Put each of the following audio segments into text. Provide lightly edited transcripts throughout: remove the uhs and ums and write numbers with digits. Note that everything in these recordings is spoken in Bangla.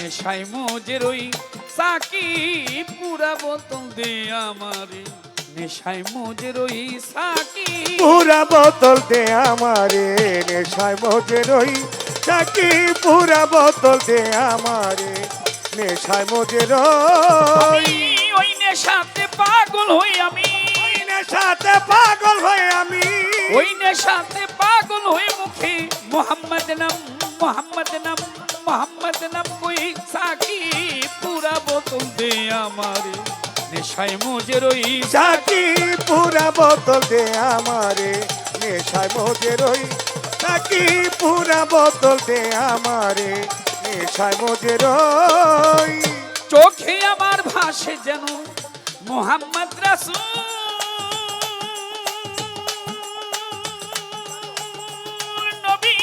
নেশায় মজে রই সাকি পুরা বোতল দে আমারে নেশায় মজে রই সাকি পুরা বোতল দে আমারে নেশায় মজে রই সাকি পুরা বোতল দে আমারে নেশায় মজে রই ওই নেশাতে পাগল হই আমি নেশাতে পাগল হয়ে আমি ওই নেশাতে পাগল হয়ে মুখে মোহাম্মদ নাম মোহাম্মদ নাম মোহাম্মদ নাম কই সাকি পুরা বোতল দে আমারে নেশায় মজে রই সাকি পুরা বোতল দে আমারে নেশায় মজে রই সাকি পুরা বোতল দে আমারে নেশায় মজে রই চোখে আমার ভাসে যেন মোহাম্মদ রাসূল নবী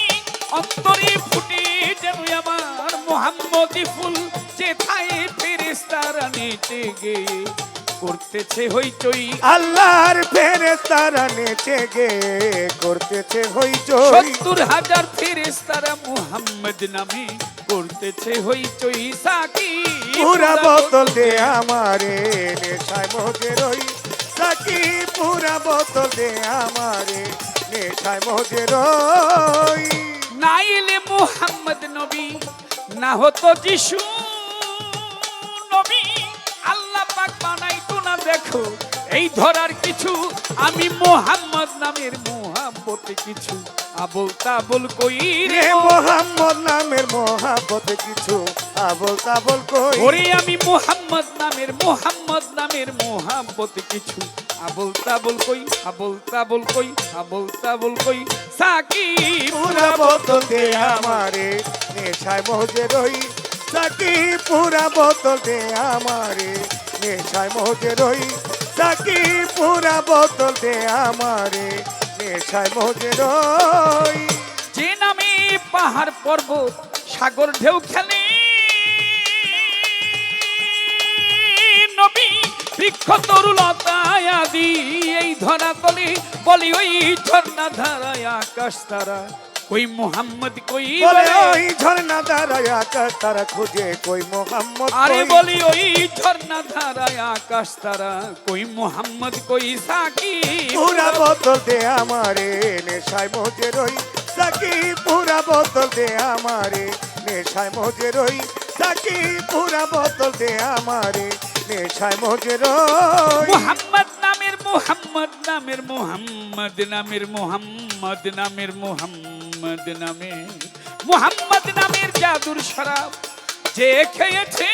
অন্তরে ফুটে যেন আমার মোহাম্মদি ফুল যেথায় ফেরেশতারা নেচে গে করতেছে হইচই আল্লাহর ফেরেশতারা নেচে গে করতেছে হইচই ৭০,০০০ ফেরেশতারা মুহাম্মদ নামে করতেছে হইচই সাকি পুরা বোতল দে আমারে নেশায় মজে রই সাকি পুরা বোতল দে আমারে নেশায় মজে রই নাইলে মুহাম্মদ নবী না হতো যিশু নবী আল্লাহ পাক বানাইতো না দেখো এই ধরার কিছু আমি মুহাম্মদ নামের মোহাম্মতে কিছু আবল তাবল কই রে মোহাম্মদ নামের মোহাব্বত কিছু আবল তাবল কই ওরে আমি মুহাম্মদ নামের মোহাম্মতে কিছু আবল তাবল কই আবল তাবল কই আবল তাবল কই সাকি পুরা বোতল দে আমারে নেশায় মজে রই সাকি পুরা বোতল দে আমারে নেশায় মজে রই সাকি পুরা বোতল দে আমারে নেশায় মজে রই যে নামে পাহাড় পর্বত সাগর ঢেউ খেলে নবী বৃক্ষ তরুলতা আদি এই ধরা তলে বলি ওই ঝর্ণা ধারায় আকাশ তারা কই মোহাম্মদ কই বলে ওই ঝর্ণা ধারায় আকাশ তারা খুঁজে কই মোহাম্মদ আরে কই বলি ওই ঝর্ণা ধারায় আকাশ তারা কই মোহাম্মদ কই সাকি পুরা বোতল দে আমারে নেশায় মজে রই সাকি পুরা বোতল দে আমারে নেশায় মজে রই সাকি পুরা বোতল দে আমারে নেশায় মজে রই মোহাম্মদ নামের মোহাম্মদ নামের জাদুর শরাব যে খেয়েছে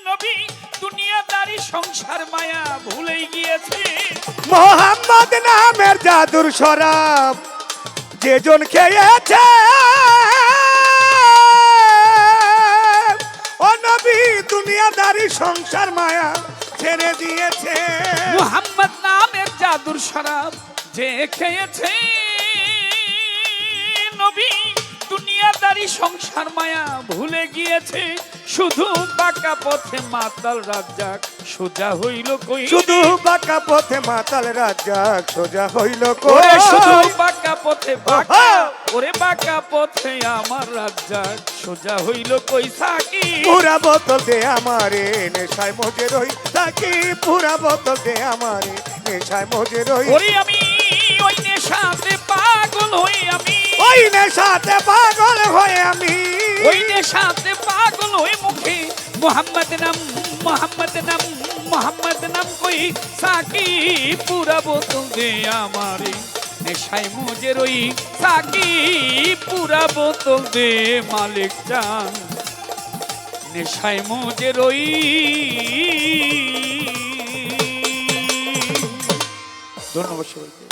নবী দুনিয়াদারি সংসার মায়া ভুলেই গিয়েছে মোহাম্মদ নামের জাদুর শরাব যেজন খেয়েছে ও নবী দুনিয়াদারি সংসার মায়া ছেড়ে দিয়েছে মোহাম্মদ নামের জাদুর শরাব যে খেয়েছে নবী দুনিয়াদারি সংসার মায়া ভুলে গিয়েছে শুধু বাঁকা পথে মাতাল রাজ্জাক সোজা হইল কই শুধু বাঁকা পথে মাতাল রাজ্জাক সোজা হইল ওরে কই শুধু বাঁকা পথে বাঁকা ওরে বাঁকা পথে আমার রাজ্জাক সোজা হইল কই সাকি পুরা বোতল দে আমারে নেশায় মজে রই সাকি পুরা বোতল দে আমারে নেশায় মজে রই ওরে আমি ওই নেশাতে পাগল হই আমি ওই নেশাতে পাগল হয়ে আমি ওই নেশাতে পাগল হই মুখে মোহাম্মদ নাম কই সাকি পুরা বোতল দে আমারে নেশায় মজে রই সাকি পুরা বোতল দে মালিক চান নেশায় মজে রই ধন্যবাদ সবাইকে।